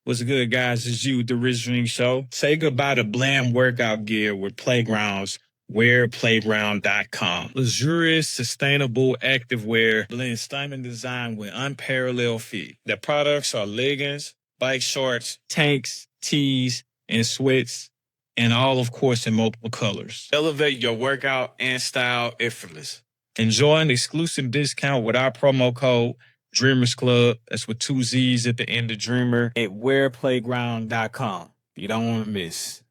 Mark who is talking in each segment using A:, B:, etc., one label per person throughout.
A: What's good, guys? It's you, the Rich Dream Show. Say goodbye to bland workout gear with Playgrounds. WearPlayground.com. Luxurious, sustainable activewear blends stunning design with unparalleled fit. Their products are leggings, bike shorts, tanks, tees, and sweats, and all, of course, in multiple colors. Elevate your workout and style effortless. Enjoy an exclusive discount with our promo code Dreamers Club. That's with 2 Z's at the end of Dreamer at WearPlayground.com. You don't want to miss.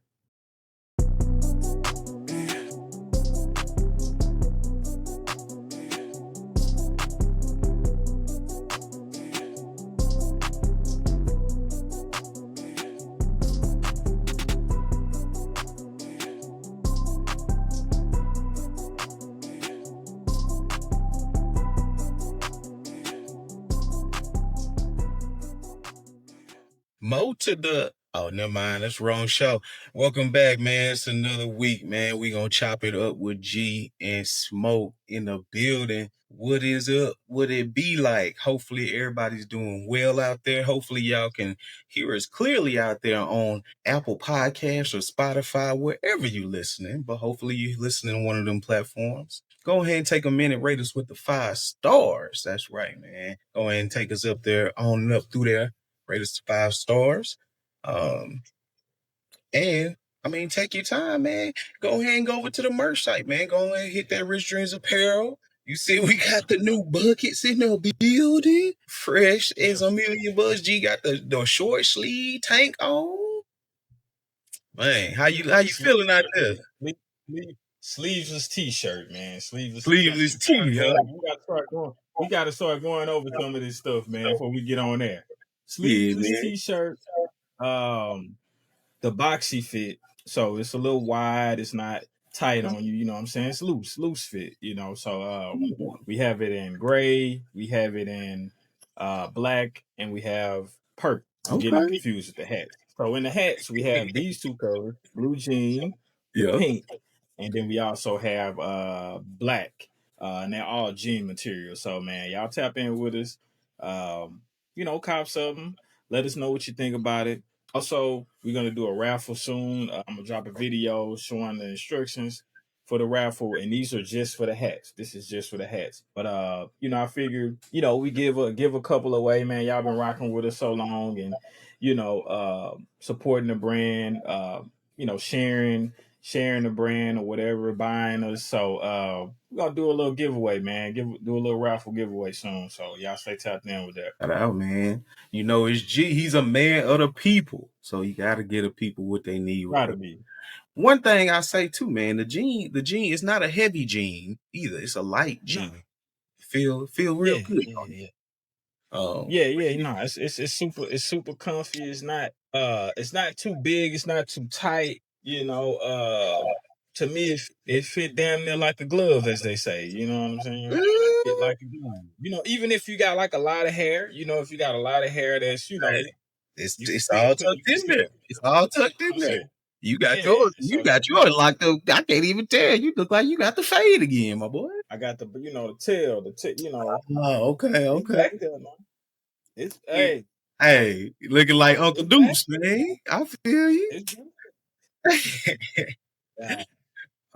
B: Mo to the never mind, that's the wrong show. Welcome back, man. It's another week, man. We gonna chop it up with G and Smoke in the building. What is up? What it be like? Hopefully everybody's doing well out there. Hopefully y'all can hear us clearly out there on Apple Podcasts or Spotify, wherever you listening. But hopefully you listening on one of them platforms. Go ahead and take a minute, rate us with the 5 stars. That's right, man. Go ahead and take us up there, on and up through there. Rate us 5 stars. And I mean, take your time, man. Go ahead and go over to the merch site, man. Go ahead and hit that Rich Dreams Apparel. You see, we got the new buckets in the building. Fresh as a million bucks. G got the short sleeve tank on. Man, how you feeling out there?
A: Sleeveless t-shirt, man. Sleeveless
B: T, huh?
A: We gotta start going over some of this stuff, man, before we get on there. Sleeveless t-shirt, the boxy fit. So it's a little wide, it's not tight on you, you know what I'm saying? It's loose fit, you know. So we have it in gray, we have it in black, and we have purple. I'm getting confused with the hats. So in the hats, we have these two colors, blue jean, pink, and then we also have black. And they're all jean material. So man, y'all tap in with us. You know, cop something. Let us know what you think about it. Also, we're gonna do a raffle soon. I'm gonna drop a video showing the instructions for the raffle, and these are just for the hats. This is just for the hats. But you know, I figured, you know, we give a couple away, man. Y'all been rocking with us so long, and you know, supporting the brand, you know, sharing the brand or whatever, buying us. So we're gonna do a little giveaway, man. Do a little raffle giveaway soon. So y'all stay tapped in with that.
B: Shout out, man. You know, it's G. He's a man of the people. So you gotta get the people what they need.
A: Gotta be.
B: One thing I say too, man, the jean is not a heavy jean either. It's a light jean. No. Feel real good.
A: No, it's super comfy. It's not too big, it's not too tight, you know. To me it fit damn near like a glove, as they say, you know what I'm saying? It like a glove. You know, even if you got like a lot of hair, you know, if you got a lot of hair that's, you know,
B: it's all tucked in there. It's all tucked in there. You got yours.
A: So,
B: you got yours locked up. I can't even tell. You look like you got the fade again, my boy.
A: I got the, you know, the tail, you know.
B: Oh, okay.
A: It's
B: hey, looking like Uncle Deuce, man. I feel you.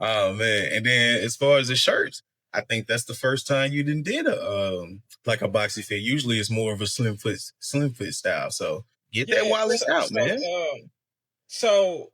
B: Oh man. And then as far as the shirts, I think that's the first time you did a like a boxy fit. Usually it's more of a slim fit style. So get that while it's out, man.
A: So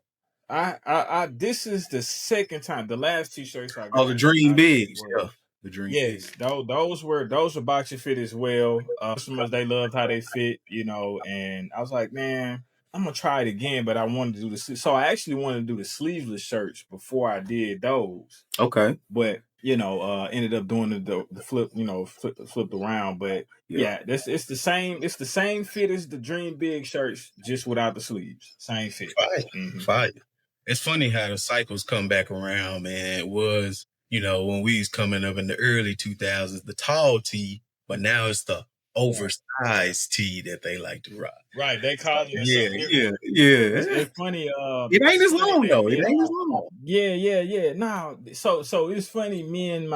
A: I this is the second time. The last t-shirts I got.
B: Oh, the Dream Big. Yeah. The Dream
A: Yes,
B: Big.
A: those were boxy fit as well. Customers, they loved how they fit, you know, and I was like, man, I'm gonna try it again, but I wanted to do so I actually wanted to do the sleeveless shirts before I did those.
B: Okay.
A: But you know, ended up doing the flip, you know, flipped around. But yeah, it's the same fit as the Dream Big shirts, just without the sleeves. Same fit.
B: Fire. It's funny how the cycles come back around, man. It was, you know, when we was coming up in the early 2000s, the tall tee, but now it's the oversized tee that they like to rock.
A: Right, they call it.
B: Yeah.
A: It's funny.
B: It ain't as long though. It ain't as long.
A: Yeah. No, so it's funny. Me and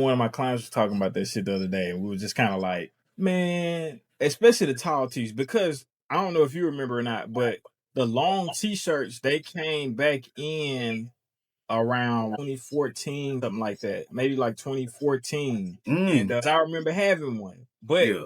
A: one of my clients was talking about that shit the other day, and we were just kind of like, man, especially the tall tees, because I don't know if you remember or not, but the long t-shirts, they came back in around 2014, something like that, maybe like 2014. And I remember having one, but
B: Yeah.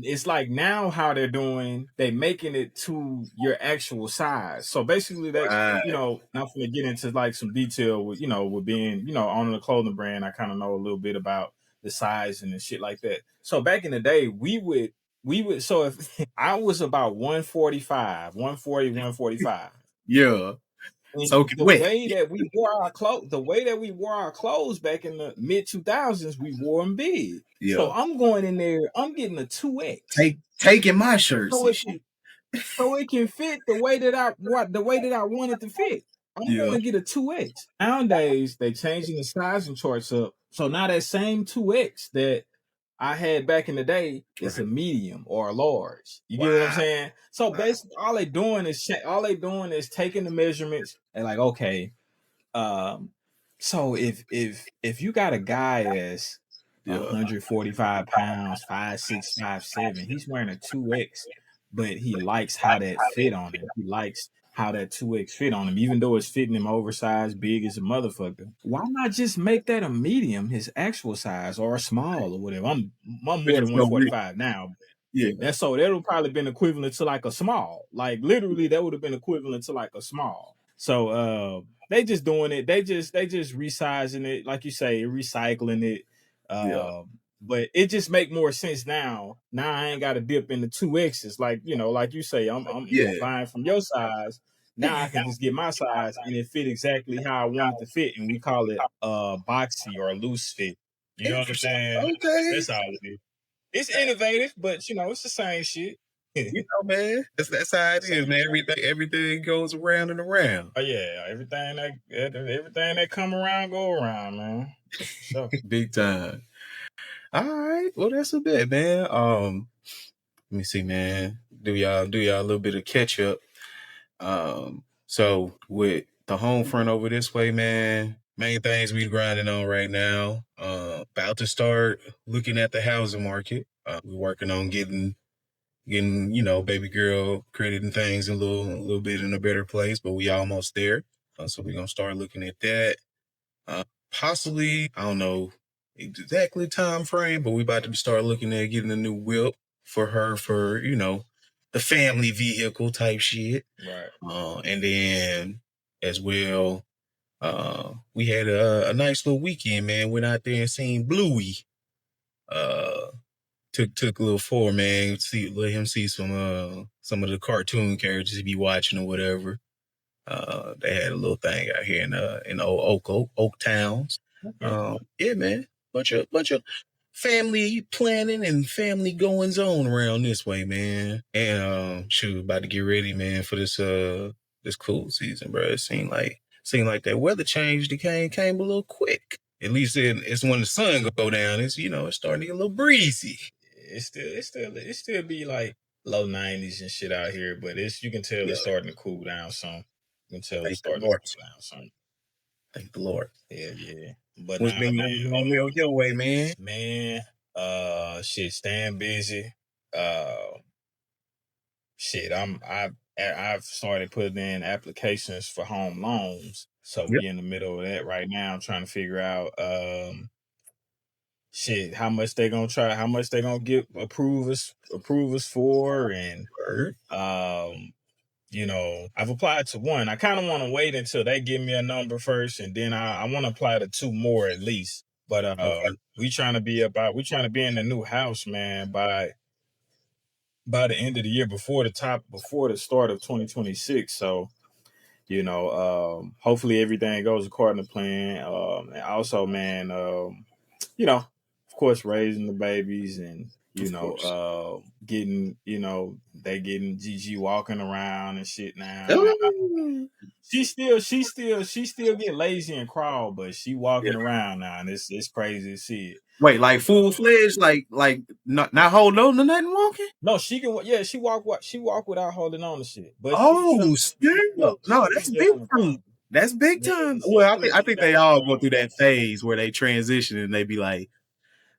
A: it's like now how they're doing, they making it to your actual size. So basically they,
B: Right.
A: not gonna get into like some detail with, with being, owning a clothing brand, I kind of know a little bit about the size and shit like that. So back in the day, we would so if I was about 145, 140, 145.
B: Yeah.
A: And
B: Soaking
A: the
B: wet.
A: way that we wore our clothes, back in the mid 2000s, we wore them big.
B: Yeah.
A: So I'm going in there, I'm getting a 2X.
B: Taking my shirts
A: So
B: and
A: it
B: shit.
A: so it can fit the way that I want it to fit. I'm
B: Yeah.
A: going to get a 2X. Nowadays, they changing the sizing charts up. So now that same 2X that I had back in the day, it's
B: Right.
A: a medium or a large. You get what I'm
B: Wow.
A: saying? So basically, all they doing is taking the measurements and like, okay, um, so if you got a guy that's
B: Yeah.
A: 145 pounds, 5'6", 5'7", he's wearing a 2X, but he likes how that fit on him. He likes how that 2X fit on him, even though it's fitting him oversized, big as a motherfucker. Why not just make that a medium, his actual size, or a small or whatever? I'm more than
B: So weird.
A: 145 now.
B: Yeah.
A: That would probably been equivalent to like a small. Like literally, that would have been equivalent to like a small. So they just doing it. They just resizing it, like you say, recycling it.
B: Yeah.
A: But it just make more sense now. Now I ain't got to dip into 2X's, like you say. I'm
B: Yeah.
A: buying from your size. Now I can just get my size and it fit exactly how I want it to fit, and we call it boxy or loose fit. You know what I'm saying?
B: Okay.
A: That's all it is. It's innovative, but it's the same shit.
B: You know, man. That's how it is, man. Everything goes around and around.
A: Oh yeah, everything that come around go around, man. That's for sure.
B: Big time. All right. Well, that's a bit, man. Let me see, man. Do y'all a little bit of catch up? So with the home front over this way, man, main things we grinding on right now. About to start looking at the housing market. We're working on getting baby girl credit and things a little bit in a better place, but we almost there. So we're gonna start looking at that. Possibly, I don't know exactly time frame, but we about to start looking at getting a new whip for her for the family vehicle type shit.
A: Right.
B: And then as well, we had a nice little weekend, man. Went out there and seen Bluey. Took a little four, man. Let him see some of the cartoon characters he be watching or whatever. They had a little thing out here in old Oak Towns.
A: Okay.
B: Yeah, man. Bunch of family planning and family goings on around this way, man. And shoot, about to get ready, man, for this cool season, bro. It seemed like that weather change came a little quick. At least it's when the sun go down. It's starting to get a little breezy.
A: It still be like low 90s and shit out here, but you can tell it's starting to cool down some. You can tell it's
B: Thank the
A: starting to
B: Lord.
A: cool down some.
B: Thank the Lord.
A: Yeah. But
B: What's
A: nah,
B: been going on your way, man?
A: shit, staying busy. Shit, I've started putting in applications for home loans. So
B: Yep.
A: we in the middle of that right now, trying to figure out shit, how much they gonna get approve us for, and
B: Word.
A: I've applied to one. I kind of want to wait until they give me a number first, and then I want to apply to two more at least. But
B: Okay.
A: we trying to be in the new house, man, by the end of the year, before the start of 2026. So hopefully everything goes according to plan. And also, man, of course, raising the babies, and
B: Of course.
A: getting, they getting Gigi walking around and shit now.
B: Oh.
A: She still get lazy and crawl, but she
B: Yeah.
A: walking around now, and it's crazy to see it.
B: Wait, like full fledged, like not hold on to nothing walking?
A: No, she can. Yeah, she walk without holding on to shit, but
B: Oh, snap. No,
A: she
B: that's
A: can get
B: big
A: on the
B: time.
A: ground.
B: That's big
A: Yeah,
B: time.
A: she
B: Well,
A: still
B: I
A: get
B: think
A: back
B: they
A: on the
B: all go
A: ground.
B: through that phase where they transition and they be like,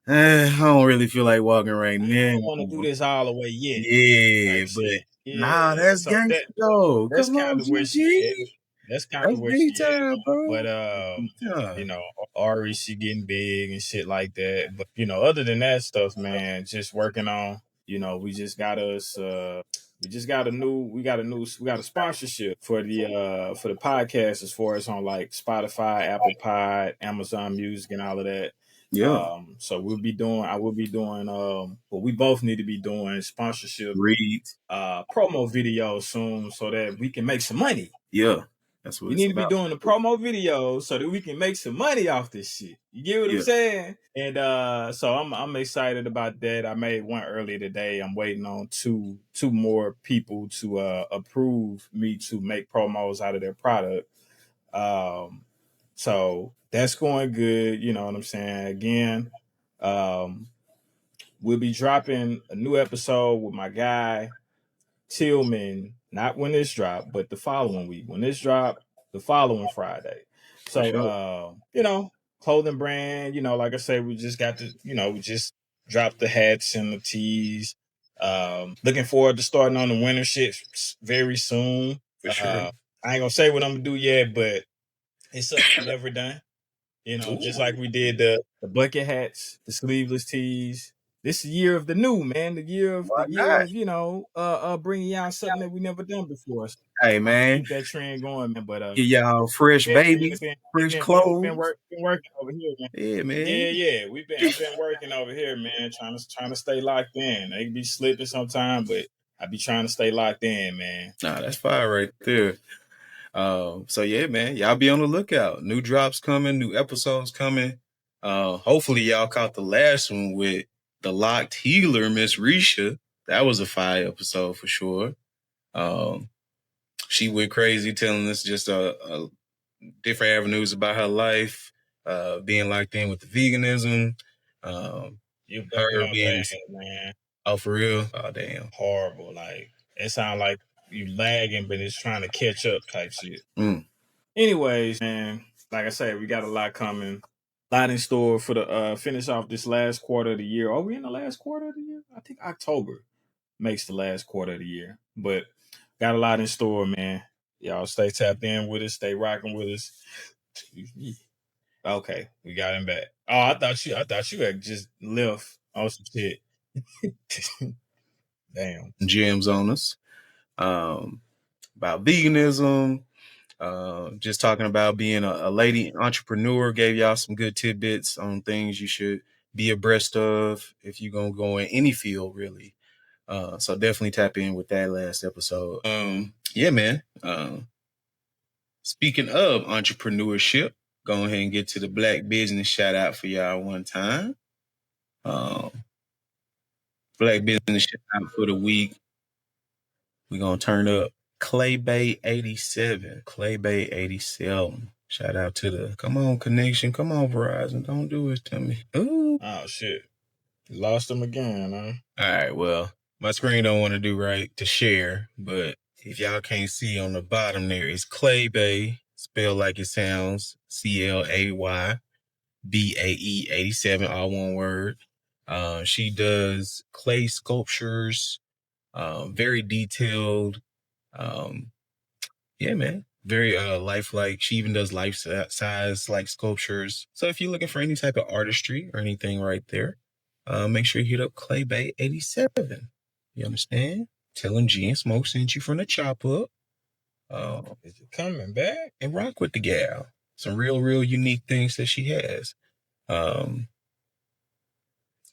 B: I don't really feel like walking right
A: I
B: now.
A: don't want to do this all the way yet.
B: Yeah,
A: Type
B: but
A: shit.
B: nah,
A: Yeah.
B: that's
A: So
B: gangster though.
A: that's
B: Come
A: kind
B: on,
A: of where she at.
B: GG.
A: That's kind
B: That's
A: of where
B: big
A: she at.
B: time, bro.
A: But
B: Big time.
A: you know, Ari, she getting big and shit like that. But you know, other than that stuff, man, just working on. You know, we just got us. We just got a new. We got a sponsorship for the podcast as far as on like Spotify, Apple Pod, Amazon Music, and all of that.
B: Yeah.
A: So we'll be doing. I will be doing. But we both need to be doing sponsorship
B: Read.
A: promo videos soon so that we can make some money.
B: Yeah. That's what
A: We
B: it's
A: need to be
B: about.
A: doing the promo videos so that we can make some money off this shit. You get what I'm
B: Yeah.
A: saying? And so I'm excited about that. I made one earlier today. I'm waiting on two more people to approve me to make promos out of their product. So that's going good. You know what I'm saying? Again, we'll be dropping a new episode with my guy Tillman, not when this drop, but the following week. When this drop, the following Friday.
B: For
A: So,
B: sure.
A: you know, clothing brand, you know, like I say, we just got to, you know, we just dropped the hats and the tees. Looking forward to starting on the winter shit very soon.
B: For sure.
A: I ain't gonna say what I'm gonna do yet, but it's something we never done. You know, just
B: Ooh.
A: like we did the bucket hats, the sleeveless tees. This is the year of the new, man.
B: Why
A: The year
B: not?
A: of you know, bringing out something that we never done before. So
B: Hey,
A: I'm gonna
B: man.
A: keep that trend going, man. But
B: Get y'all fresh
A: yeah, man,
B: babies, fresh clothes.
A: been working over here, man.
B: Yeah,
A: Yeah,
B: man.
A: yeah, I've been working over here, man. Trying to stay locked in. They be slipping sometimes, but I be trying to stay locked in, man.
B: Nah, that's fire right there. So yeah, man, y'all be on the lookout. New drops coming, new episodes coming. Hopefully y'all caught the last one with the locked healer, Miss Risha. That was a fire episode for sure. She went crazy telling us just a different avenues about her life, being locked in with the veganism.
A: You breaking
B: Her
A: up
B: being
A: bad, man.
B: oh for real? Oh damn.
A: Horrible. Like it sounds like you lagging, but it's trying to catch up type shit. Anyways, man, like I said, we got a lot coming. A lot in store for the finish off this last quarter of the year. Are we in the last quarter of the year? I think October makes the last quarter of the year. But got a lot in store, man. Y'all stay tapped in with us, stay rocking with us. Okay, we got him back. Oh, I thought you had just left on some shit. Damn.
B: Gems on us. About veganism, just talking about being a lady entrepreneur, gave y'all some good tidbits on things you should be abreast of if you're going to go in any field, really. So definitely tap in with that last episode. Yeah, man. Speaking of entrepreneurship, go ahead and get to the Black Business shout out for y'all one time. Black Business shout out for the week. We're going to turn up Clay Bay 87. Clay Bay 87. Shout out to the come on connection. Come on, Verizon. Don't do it to me. Ooh.
A: Oh shit. Lost him again, huh?
B: All right, well, my screen don't want to do right to share, but if y'all can't see on the bottom there, it's Clay Bay, spelled like it sounds, ClayBae 87, all one word. She does clay sculptures, very detailed. Yeah, man. Very lifelike. She even does life size like sculptures. So if you're looking for any type of artistry or anything right there, make sure you hit up Clay Bay 87. You understand? Telling G and Smoke sent you from the chop up.
A: Is it coming back?
B: And rock with the gal. Some real unique things that she has.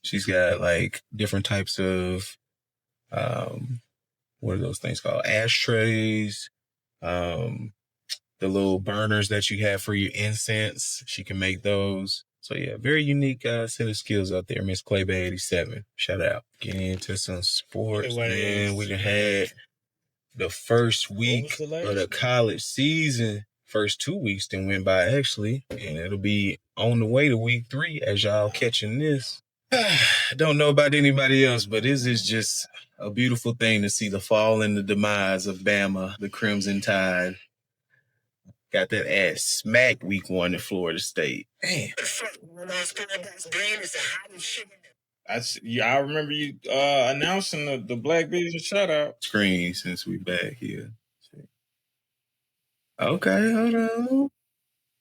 B: She's got like different types of what are those things called? Ashtrays. The little burners that you have for your incense, she can make those. So yeah, very unique set of skills out there, Miss Clay Bay 87. Shout out. Getting into some sports, man. We done had the first week of the college season. First 2 weeks then went by actually, and it'll be on the way to week 3 as y'all catching this. I don't know about anybody else, but this is just a beautiful thing to see the fall and the demise of Bama, the Crimson Tide. got that ass smacked week 1 in Florida State. Damn.
A: I remember you announcing the Black Vision shutout.
B: Screen since we back here. Okay, hold on.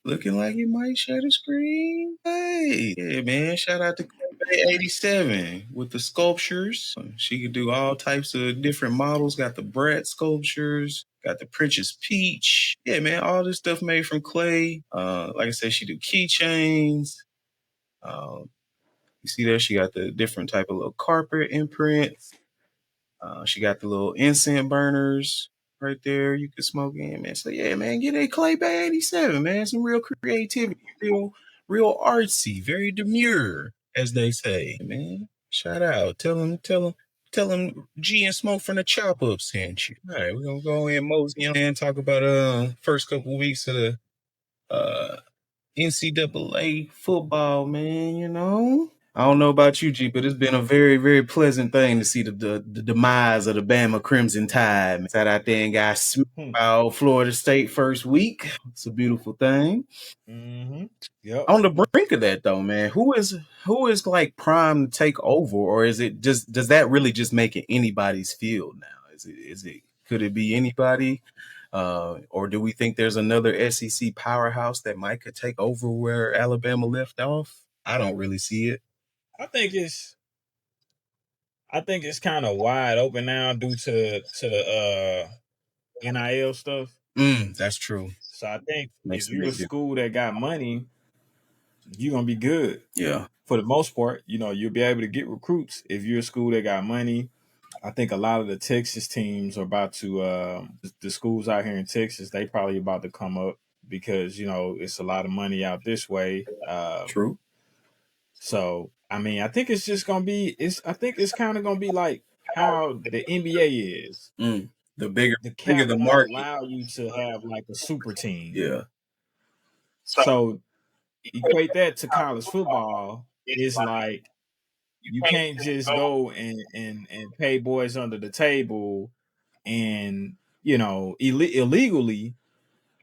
B: Looking like you might share the screen. Hey, yeah, man. Shout out to Bay 87 with the sculptures. She could do all types of different models. Got the Brat sculptures, got the Princess Peach. Yeah, man. All this stuff made from clay. Like I said, she do keychains. You see there, she got the different type of little carpet imprints. She got the little incense burners right there you can smoke in, man. So yeah, man, get a Clay Bay 87, man. Some real creativity, real artsy, very demure, as they say, man. Shout out. Tell them G and Smoke from the Chop Up sent you. All right, we're gonna go in mosey on and talk about first couple weeks of the NCAA football, man, you know. I don't know about you, G, but it's been a very, very pleasant thing to see the demise of the Bama Crimson Tide. Sat out there and got smacked by Florida State first week. It's a beautiful thing.
A: Mm-hmm. Yep.
B: On the brink of that, though, man, who is like primed to take over, or is it just does that really just make it anybody's field now? Is it could it be anybody? Or do we think there's another SEC powerhouse that might could take over where Alabama left off? I don't really see it.
A: I think it's kind of wide open now due to the NIL stuff.
B: That's true.
A: So I think if you're a school that got money, you're gonna be good.
B: Yeah.
A: For the most part, you know, you'll be able to get recruits if you're a school that got money. I think a lot of the Texas teams are about to the schools out here in Texas, they probably about to come up because, you know, it's a lot of money out this way.
B: True.
A: So I mean, I think it's just gonna be I think it's kind of gonna be like how the NBA is.
B: The bigger the
A: won't
B: market
A: allow you to have like a super team.
B: Yeah.
A: So equate that to college football. It's like you can't just go and pay boys under the table and, you know, illegally,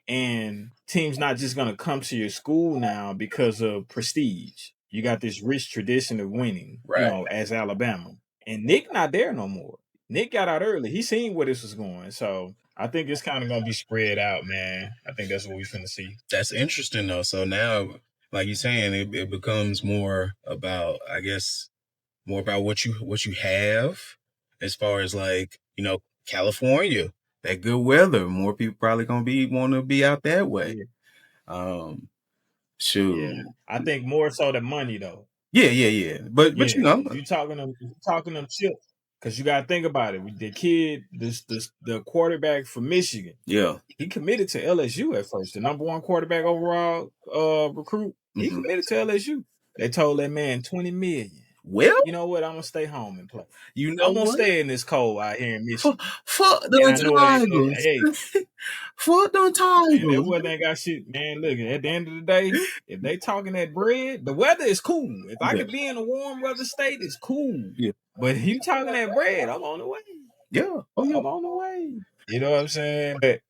A: and teams not just gonna come to your school now because of prestige. You got this rich tradition of winning,
B: Right.
A: you know, as Alabama. And Nick not there no more. Nick got out early. He seen where this was going. So I think it's kind of gonna be spread out, man. I think that's what we're finna see.
B: That's interesting though. So now, like you're saying, it becomes more about, I guess, more about what you have, as far as like, you know, California, that good weather. More people probably gonna want to be out that way.
A: Yeah.
B: Shoot.
A: Yeah. I think more so than money though.
B: Yeah. But you know,
A: if you talking them chips, because you gotta think about it. The kid, the quarterback for Michigan,
B: yeah,
A: he committed to LSU at first. The number 1 quarterback overall recruit. He committed to LSU. They told that man $20 million.
B: Well,
A: you know what? I'm gonna stay home and play.
B: You know,
A: I'm gonna stay in this cold out here in Michigan.
B: Fuck them Tigers. Hey, fuck them Tigers.
A: And that weather ain't got shit, man. Look, at the end of the day, if they talking that bread, the weather is cool. If I could be in a warm weather state, it's cool. Yeah. But if you talking that bread, I'm on the way.
B: Yeah.
A: I'm on the way. You know what I'm saying? But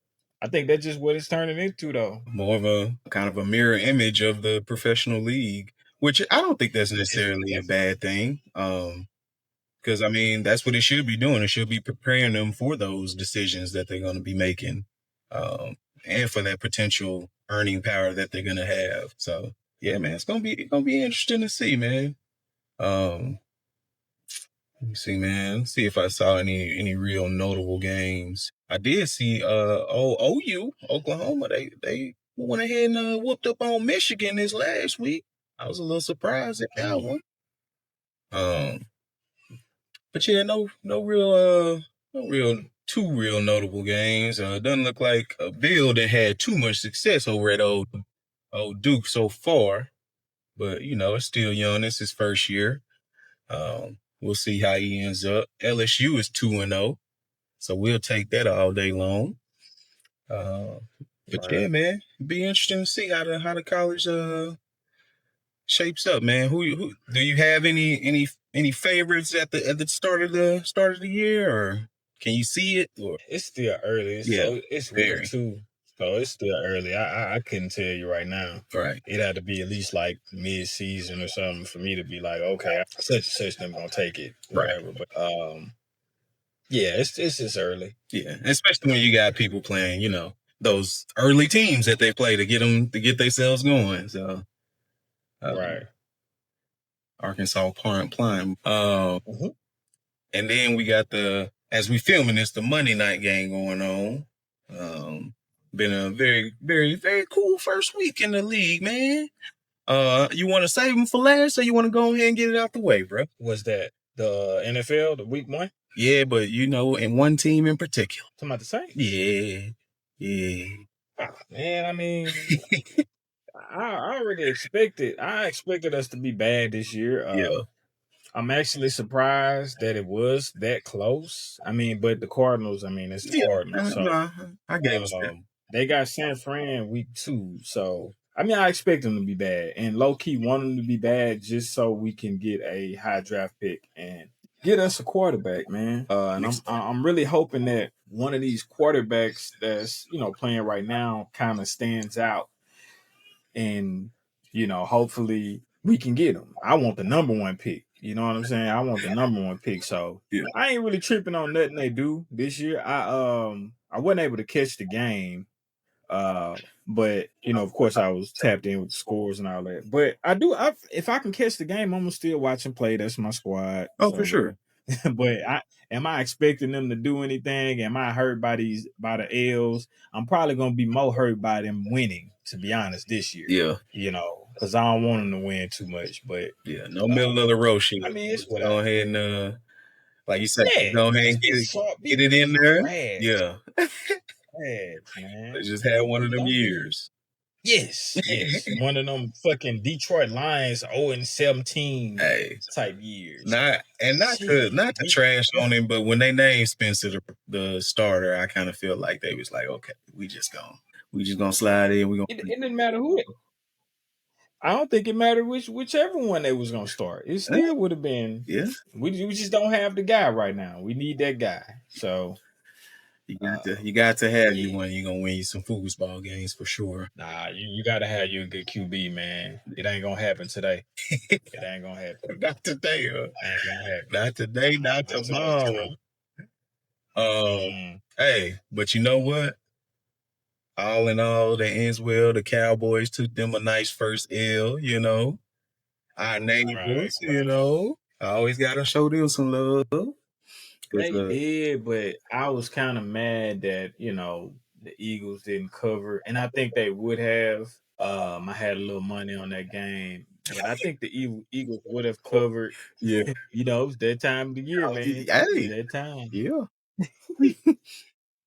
A: I think that's just what it's turning into, though.
B: More of a kind of a mirror image of the professional league, which I don't think that's necessarily a bad thing. Because I mean, that's what it should be doing. It should be preparing them for those decisions that they're going to be making, and for that potential earning power that they're going to have. So yeah, man, it's gonna be interesting to see, man. Let me see, man. Let's see if I saw any real notable games. I did see OU, Oklahoma. They went ahead and whooped up on Michigan this last week. I was a little surprised at that one. But yeah, no real two real notable games. Doesn't look like Bill that had too much success over at old Duke so far. But you know, it's still young. It's his first year. We'll see how he ends up. LSU is 2-0, so we'll take that all day long. But yeah, man, it'd be interesting to see how the college shapes up, man. Who do you have any favorites at the start of the year, or can you see it? Or
A: it's still early. It's week 2. So it's still early. I couldn't tell you right now.
B: Right.
A: It had to be at least like mid-season or something for me to be like, okay, such and such them gonna take it, whatever. Right. But yeah, it's just early.
B: Yeah, especially when you got people playing, you know, those early teams that they play to get themselves going. So,
A: right.
B: Arkansas playing. And then we got as we filming this, the Monday night game going on. Been a very, very, very cool first week in the league, man. You want to save them for last, or you want to go ahead and get it out the way, bro?
A: What's that? The NFL, the week 1?
B: Yeah, but you know, in one team in particular.
A: Talking about the Saints?
B: Yeah.
A: Oh, man, I mean, I already expected. I expected us to be bad this year.
B: Yeah.
A: I'm actually surprised that it was that close. I mean, but the Cardinals, I mean, it's the Cardinals. So
B: I gave us that.
A: They got San Fran week 2. So, I mean, I expect them to be bad. And low-key want them to be bad just so we can get a high draft pick and get us a quarterback, man. And I'm really hoping that one of these quarterbacks that's, you know, playing right now kind of stands out. And, you know, hopefully we can get him. I want the number 1 pick. You know what I'm saying? I want the number 1 pick. So I ain't really tripping on nothing they do this year. I wasn't able to catch the game. But you know, of course I was tapped in with the scores and all that. But if I can catch the game, I'm gonna still watch and play. That's my squad.
B: Oh, so, for sure.
A: But am I expecting them to do anything? Am I hurt by the L's? I'm probably gonna be more hurt by them winning, to be honest, this year.
B: Yeah.
A: You know, because I don't want them to win too much. But
B: yeah, no middle of the road shit.
A: I mean, it's what
B: go ahead and like you said,
A: yeah,
B: go ahead and get it in there.
A: Trash.
B: Yeah.
A: Trash, man.
B: They just had one of them years.
A: Yes. One of them fucking Detroit Lions 0-17 type years.
B: Not to trash on him, but when they named Spencer the starter, I kind of feel like they was like, okay, we just gonna slide in.
A: It didn't matter who. I don't think it mattered whichever one they was gonna start. It still would have been.
B: Yeah.
A: We just don't have the guy right now. We need that guy. So
B: you got to have you when you're gonna win you some foosball games for sure.
A: Nah, you gotta have you a good QB, man. It ain't gonna happen today. It ain't gonna happen.
B: Not today,
A: Ain't gonna happen.
B: Not today, not tomorrow. Hey, but you know what? All in all, that ends well. The Cowboys took them a nice first L, you know. Our neighbors, you know. I always gotta show them some love.
A: They did, but I was kind of mad that, you know, the Eagles didn't cover, and I think they would have. I had a little money on that game, but I think the Eagles would have covered.
B: Yeah,
A: you know, it's that time of the year, man.
B: Hey,
A: that time.
B: Yeah.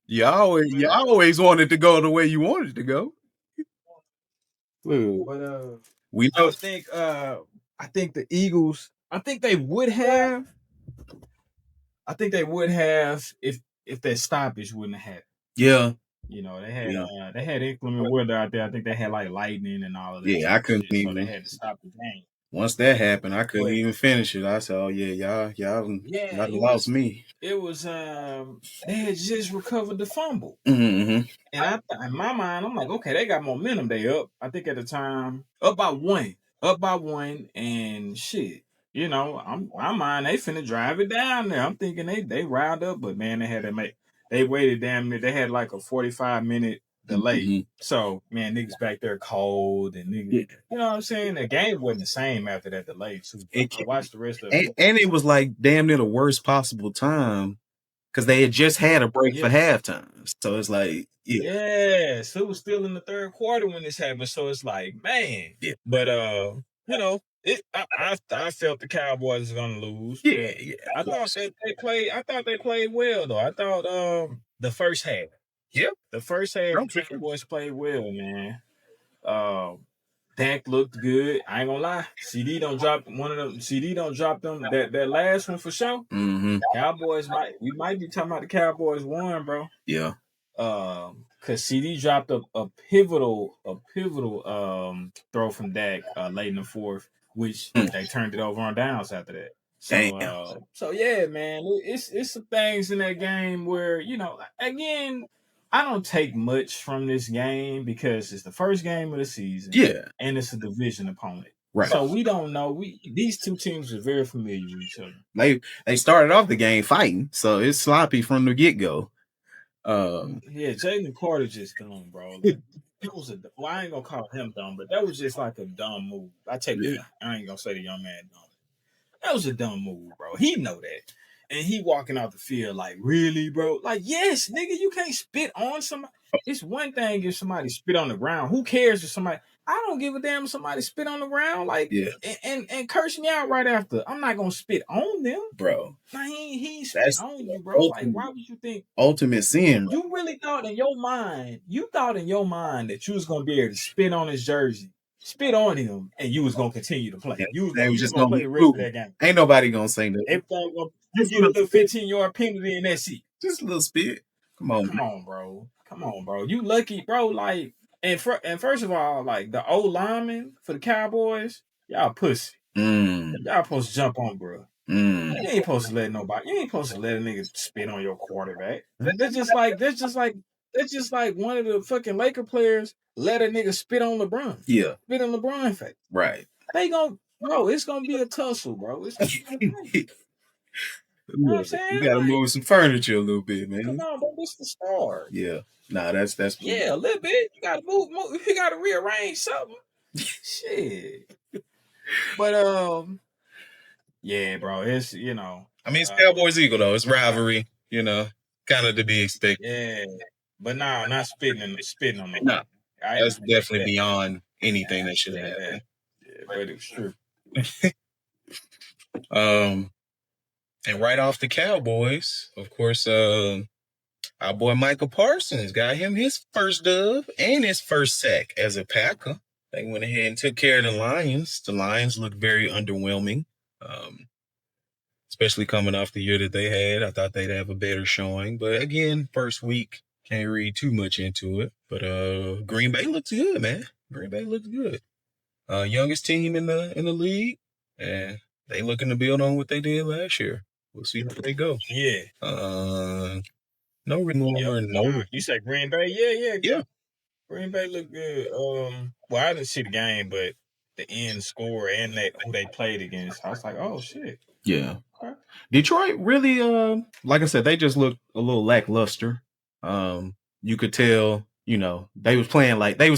B: you always wanted to go the way you wanted to go.
A: But I think the Eagles. I think they would have. I think they would have if that stoppage wouldn't have happened.
B: Yeah.
A: You know, they had inclement weather out there. I think they had like lightning and all of that.
B: Yeah, I couldn't even.
A: So they had to stop the game.
B: Once that happened, I couldn't even finish it. I said, "Oh yeah, y'all lost me."
A: It was they had just recovered the fumble,
B: and
A: in my mind, I'm like, okay, they got momentum. They up. I think at the time up by one, and shit. You know, my mind they finna drive it down there. I'm thinking they riled up, but man, they waited damn near. They had like a 45-minute delay. So man, niggas back there cold and niggas, you know what I'm saying? The game wasn't the same after that delay too. I watched the rest of it.
B: And it was like damn near the worst possible time because they had just had a break for halftime. So it's like,
A: so it was still in the third quarter when this happened. So it's like, man. Yeah. But you know, I felt the Cowboys were gonna lose.
B: Yeah.
A: I thought they played well though. I thought the first half.
B: Yep.
A: The first half the Cowboys played well, man. Dak looked good. I ain't gonna lie. CD don't drop them. That last one for sure. Cowboys we might be talking about the Cowboys won, bro.
B: Yeah.
A: Cause CD dropped a pivotal throw from Dak late in the fourth, which they turned it over on downs after that. So so yeah, man, it's some things in that game where, you know, again, I don't take much from this game because it's the first game of the season.
B: Yeah.
A: And it's a division opponent.
B: Right.
A: So we don't know. These two teams are very familiar with each other.
B: They started off the game fighting, so it's sloppy from the get-go.
A: Yeah, Jalen Carter just dumb, bro. Like, that was I ain't gonna call him dumb, but that was just like a dumb move. I ain't gonna say the young man dumb. That was a dumb move, bro. He know that. And he walking out the field like, really, bro? Like, yes, nigga, you can't spit on somebody. It's one thing if somebody spit on the ground. Who cares if somebody? I don't give a damn if somebody spit on the ground, like, and curse me out right after. I'm not gonna spit on them,
B: bro.
A: Nah, he spit on you, bro. Like, why would you think
B: ultimate sin?
A: You really thought in your mind, that you was gonna be able to spit on his jersey, spit on him, and you was gonna continue to play.
B: Yeah,
A: you was just gonna play the rest of that game.
B: Ain't nobody gonna say that.
A: Everything you get a little 15-yard penalty in that seat.
B: Just a little spit. Come on,
A: bro. You lucky, bro. Like, and first of all, like the old linemen for the Cowboys, y'all pussy. Y'all supposed to jump on, bro. You ain't supposed to let nobody. You ain't supposed to let a nigga spit on your quarterback. That's just like one of the fucking Laker players let a nigga spit on LeBron.
B: Yeah,
A: spit on LeBron face.
B: Right.
A: They it's gonna be a tussle, bro. It's you know what I'm saying?
B: You gotta move some furniture a little bit, man.
A: Come on, bro. This the start.
B: Yeah. Nah, that's
A: yeah, a little bit. You gotta move. You gotta rearrange something. Shit. But yeah, bro. It's I mean,
B: it's Cowboys Eagle though. It's rivalry. Kind of to be expected.
A: Yeah, but not spitting on them.
B: No, that's definitely beyond anything that should happen.
A: Yeah, but it was true.
B: And right off the Cowboys, of course, our boy Michael Parsons got him his first dub and his first sack as a Packer. They went ahead and took care of the Lions. The Lions looked very underwhelming, especially coming off the year that they had. I thought they'd have a better showing. But again, first week, can't read too much into it. But Green Bay looks good, man. Green Bay looks good. Youngest team in the league. And they looking to build on what they did last year. We'll see how they go.
A: Yeah.
B: No more. No.
A: You said Green Bay? Yeah. Green Bay looked good. Well, I didn't see the game, but the end score and who they played against, I was like, oh shit.
B: Yeah. Okay. Detroit really, like I said, they just looked a little lackluster. You could tell, they was playing like it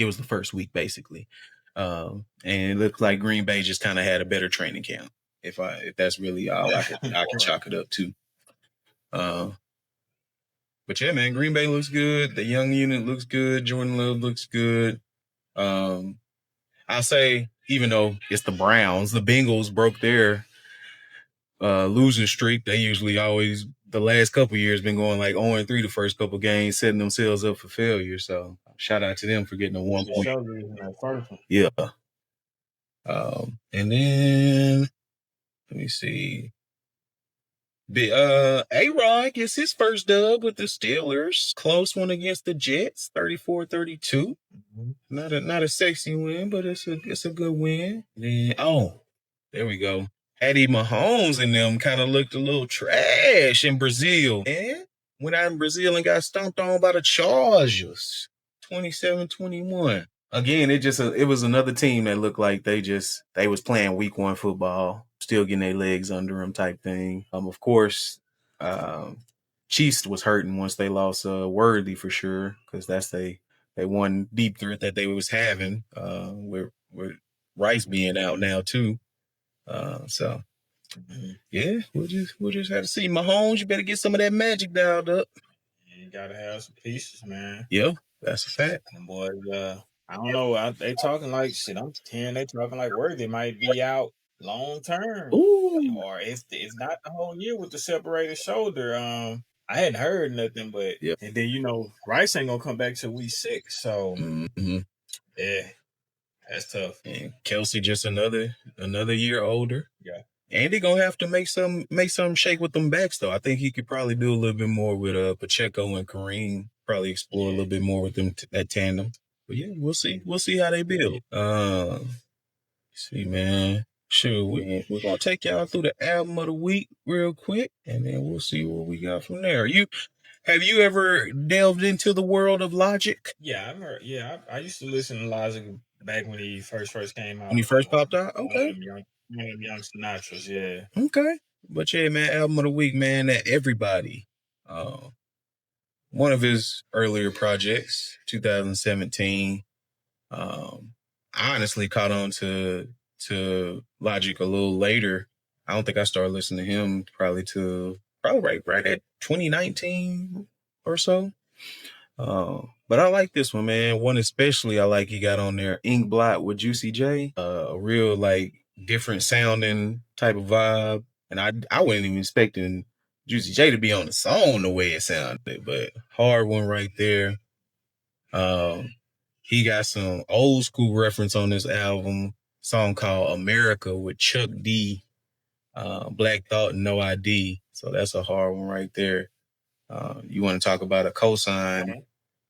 B: was the first week, basically. And it looked like Green Bay just kind of had a better training camp. If that's really all I can chalk it up to. But yeah, man, Green Bay looks good. The young unit looks good. Jordan Love looks good. I'll say, even though it's the Browns, the Bengals broke their losing streak. They usually always, the last couple years, been going like 0-3 the first couple games, setting themselves up for failure. So shout out to them for getting a 1 point. Yeah. And then let me see. A-Rod gets his first dub with the Steelers. Close one against the Jets, 34-32. Not a sexy win, but it's a good win. Then there we go. Patty Mahomes and them kind of looked a little trash in Brazil. And went out in Brazil and got stomped on by the Chargers, 27-21. Again, it was another team that looked like they was playing week 1 football, still getting their legs under them type thing. Of course, Chiefs was hurting once they lost Worthy for sure, because that's they one deep threat that they was having with Rice being out now too. So yeah, we'll just have to see. Mahomes, you better get some of that magic dialed up.
A: You gotta have some pieces, man.
B: Yeah, that's a fact.
A: And boys, I don't know. They talking like shit. I'm 10. They talking like Worthy might be out long term.
B: Ooh.
A: Or if not the whole year with the separated shoulder. I hadn't heard nothing, but and then Rice ain't gonna come back till week 6. So yeah, that's tough. And
B: Kelsey just another year older.
A: Yeah. And
B: they gonna have to make some shake with them backs though. I think he could probably do a little bit more with Pacheco and Kareem. Probably explore a little bit more with them that tandem. But yeah, we'll see. We'll see how they build. See, man. Sure, we're gonna take y'all through the album of the week real quick, and then we'll see what we got from there. Have you ever delved into the world of Logic?
A: Yeah, I've heard. Yeah, I used to listen to Logic back when he first came out.
B: When he first popped out? Okay.
A: One of them young Sinatras. Yeah.
B: Okay. But yeah, man, album of the week, man, that everybody. Uh, one of his earlier projects, 2017. I honestly caught on to Logic a little later. I don't think I started listening to him probably right at 2019 or so. But I like this one, man. One especially I like he got on there, Ink Blot with Juicy J. A real like different sounding type of vibe. And I wasn't even expecting Juicy J to be on the song the way it sounded, but hard one right there. He got some old school reference on this album, song called America with Chuck D, Black Thought and No ID. So that's a hard one right there. You want to talk about a cosign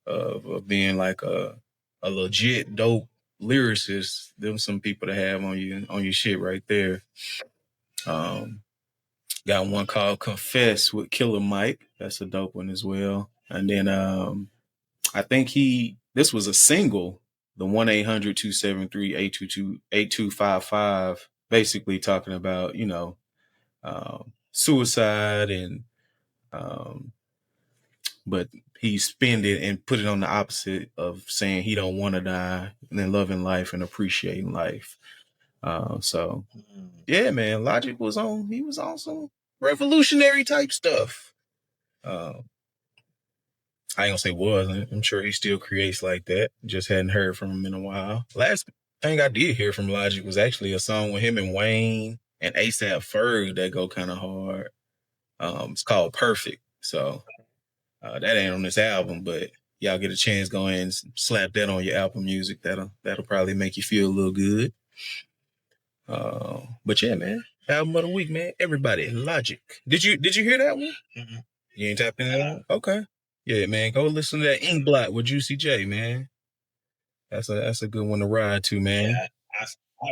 B: of being like a legit dope lyricist. Them some people to have on your shit right there. Got one called Confess with Killer Mike. That's a dope one as well. And then I think this was a single, the 1-800-273-8255, basically talking about, suicide and but he spinned it and put it on the opposite of saying he don't want to die and then loving life and appreciating life. So yeah, man, Logic he was on some revolutionary type stuff. I ain't gonna say was. I'm sure he still creates like that. Just hadn't heard from him in a while. Last thing I did hear from Logic was actually a song with him and Wayne and ASAP Ferg that go kind of hard. It's called Perfect. So that ain't on this album, but y'all get a chance, go in and slap that on your Apple Music. That'll probably make you feel a little good. But yeah, man, album of the week, man. Everybody, Logic. Did you hear that one? Mm-mm. You ain't tapping that one? Okay. Yeah, man. Go listen to that Ink Blot with Juicy J, man. That's a good one to ride to, man.
A: Yeah,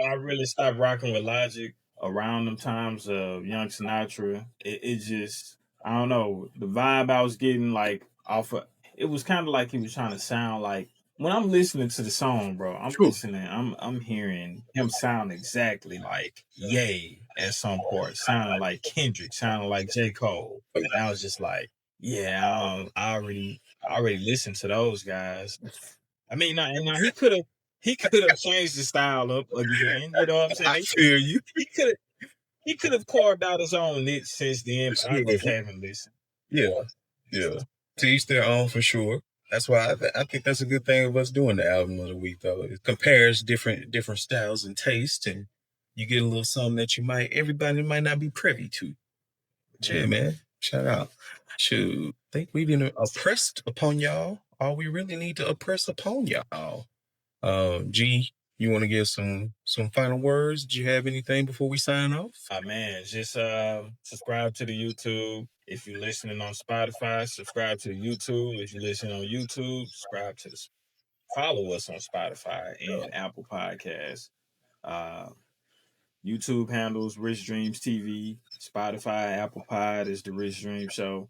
A: I really stopped rocking with Logic around them times of Young Sinatra. It just, I don't know, the vibe I was getting like off of it was kind of like he was trying to sound like when I'm listening to the song, bro. I'm hearing him sound exactly like Ye at some point, sounding like Kendrick, sounding like J. Cole. And I was just like, yeah, I already listened to those guys. I mean, now he could have changed the style up again. You know what I'm saying?
B: I feel you.
A: He could have carved out his own niche since then, but I just haven't listened.
B: Yeah. To each their own for sure. That's why I think that's a good thing of us doing the album of the week, though. It compares different styles and tastes, and you get a little something that everybody might not be privy to. Yeah, man. Shout out. Shoot, think we didn't oppressed upon y'all. All we really need to oppress upon y'all. G, you want to give some final words? Do you have anything before we sign off?
A: Man, just subscribe to the YouTube. If you're listening on Spotify, subscribe to the YouTube. If you're listening on YouTube, follow us on Spotify and Apple Podcasts. YouTube handles Rich Dreams TV. Spotify, Apple Pod is the Rich Dream Show.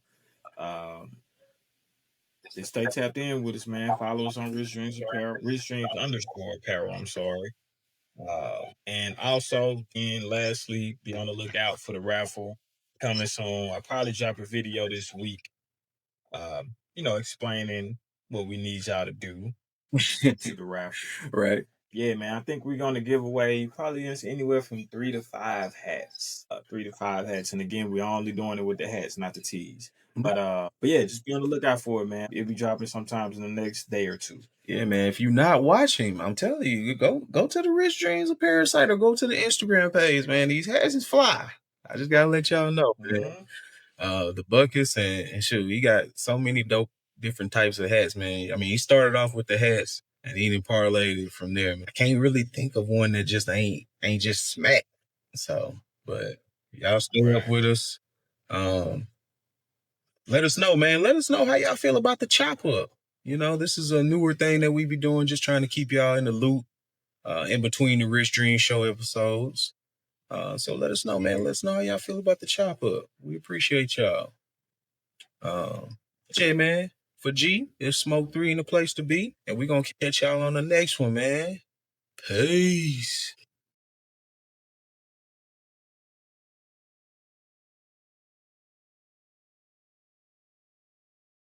A: Just stay tapped in with us, man. Follow us on Rich Dreams Apparel, Rich Dreams _ Apparel. I'm sorry. And also, and lastly, be on the lookout for the raffle coming soon. I'll probably drop a video this week, explaining what we need y'all to do to the raffle.
B: Right.
A: Yeah, man. I think we're gonna give away probably anywhere from 3 to 5 hats. 3 to 5 hats. And again, we're only doing it with the hats, not the tees. But yeah, just be on the lookout for it, man. It'll be dropping sometimes in the next day or two.
B: Yeah, man. If you're not watching, I'm telling you, go to the Rich Dreams Apparel site or go to the Instagram page, man. These hats is fly. I just gotta let y'all know, man. The buckets and shoot, he got so many dope different types of hats, man. I mean, he started off with the hats and he didn't parlay it from there. Man. I can't really think of one that just ain't just smack. So, but y'all stay up with us. Let us know, man. Let us know how y'all feel about the chop up. This is a newer thing that we be doing, just trying to keep y'all in the loop in between the Rich Dream Show episodes. So let us know, man. Let us know how y'all feel about the chop up. We appreciate y'all. Hey, man. For G, it's SMOK3 in the place to be. And we're going to catch y'all on the next one, man. Peace.